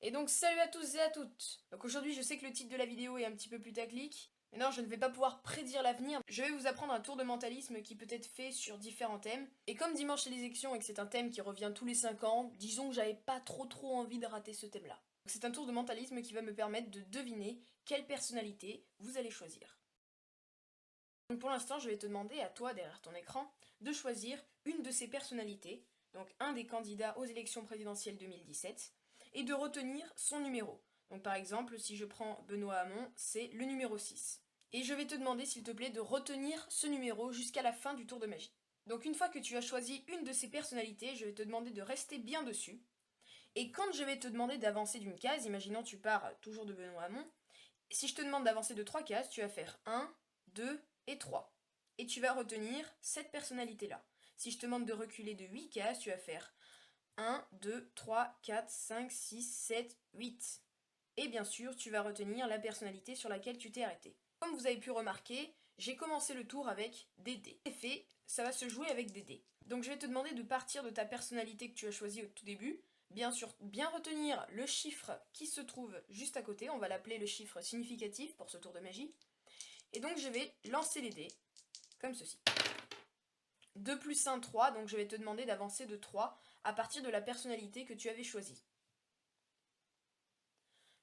Et donc salut à tous et à toutes. Donc aujourd'hui je sais que le titre de la vidéo est un petit peu putaclic, mais non, je ne vais pas pouvoir prédire l'avenir. Je vais vous apprendre un tour de mentalisme qui peut être fait sur différents thèmes. Et comme dimanche c'est les élections et que c'est un thème qui revient tous les 5 ans, disons que j'avais pas trop envie de rater ce thème-là. C'est un tour de mentalisme qui va me permettre de deviner quelle personnalité vous allez choisir. Donc pour l'instant je vais te demander à toi derrière ton écran de choisir une de ces personnalités, donc un des candidats aux élections présidentielles 2017, et de retenir son numéro. Donc par exemple, si je prends Benoît Hamon, c'est le numéro 6. Et je vais te demander s'il te plaît de retenir ce numéro jusqu'à la fin du tour de magie. Donc une fois que tu as choisi une de ces personnalités, je vais te demander de rester bien dessus. Et quand je vais te demander d'avancer d'une case, imaginons tu pars toujours de Benoît Hamon, si je te demande d'avancer de 3 cases, tu vas faire 1, 2 et 3. Et tu vas retenir cette personnalité-là. Si je te demande de reculer de 8 cases, tu vas faire 1, 2, 3, 4, 5, 6, 7, 8. Et bien sûr, tu vas retenir la personnalité sur laquelle tu t'es arrêté. Comme vous avez pu remarquer, j'ai commencé le tour avec des dés. En effet, ça va se jouer avec des dés. Donc je vais te demander de partir de ta personnalité que tu as choisie au tout début. Bien sûr, bien retenir le chiffre qui se trouve juste à côté. On va l'appeler le chiffre significatif pour ce tour de magie. Et donc je vais lancer les dés, comme ceci. 2 plus 1, 3, donc je vais te demander d'avancer de 3 à partir de la personnalité que tu avais choisie.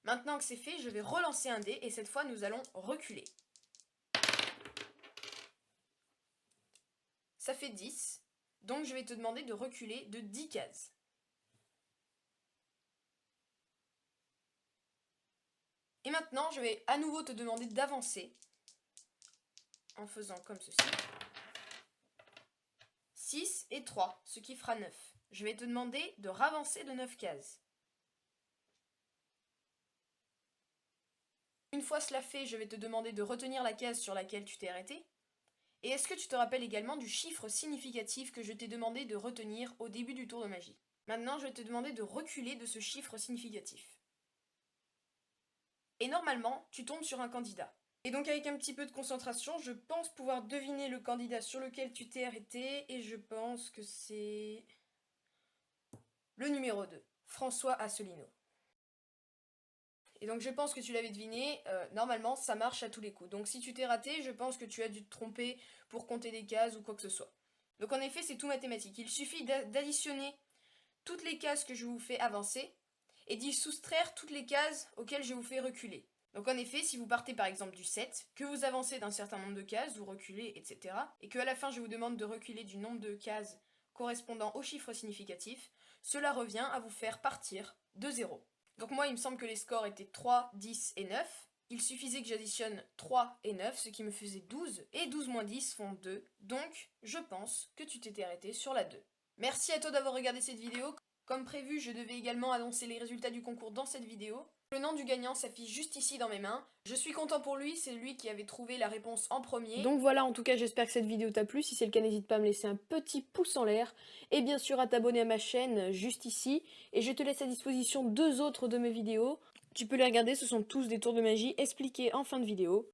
Maintenant que c'est fait, je vais relancer un dé et cette fois nous allons reculer. Ça fait 10, donc je vais te demander de reculer de 10 cases. Et maintenant, je vais à nouveau te demander d'avancer en faisant comme ceci. 6 et 3, ce qui fera 9. Je vais te demander de ravancer de 9 cases. Une fois cela fait, je vais te demander de retenir la case sur laquelle tu t'es arrêté. Et est-ce que tu te rappelles également du chiffre significatif que je t'ai demandé de retenir au début du tour de magie? Maintenant, je vais te demander de reculer de ce chiffre significatif. Et normalement, tu tombes sur un candidat. Et donc avec un petit peu de concentration, je pense pouvoir deviner le candidat sur lequel tu t'es arrêté, et je pense que c'est le numéro 2, François Asselineau. Et donc je pense que tu l'avais deviné, normalement ça marche à tous les coups. Donc si tu t'es raté, je pense que tu as dû te tromper pour compter des cases ou quoi que ce soit. Donc en effet c'est tout mathématique, il suffit d'additionner toutes les cases que je vous fais avancer et d'y soustraire toutes les cases auxquelles je vous fais reculer. Donc en effet, si vous partez par exemple du 7, que vous avancez d'un certain nombre de cases, vous reculez, etc., et qu'à la fin je vous demande de reculer du nombre de cases correspondant au chiffre significatif, cela revient à vous faire partir de 0. Donc moi il me semble que les scores étaient 3, 10 et 9. Il suffisait que j'additionne 3 et 9, ce qui me faisait 12, et 12 moins 10 font 2, donc je pense que tu t'étais arrêté sur la 2. Merci à toi d'avoir regardé cette vidéo. Comme prévu, je devais également annoncer les résultats du concours dans cette vidéo. Le nom du gagnant s'affiche juste ici dans mes mains. Je suis content pour lui, c'est lui qui avait trouvé la réponse en premier. Donc voilà, en tout cas, j'espère que cette vidéo t'a plu. Si c'est le cas, n'hésite pas à me laisser un petit pouce en l'air. Et bien sûr à t'abonner à ma chaîne, juste ici. Et je te laisse à disposition 2 autres de mes vidéos. Tu peux les regarder, ce sont tous des tours de magie expliqués en fin de vidéo.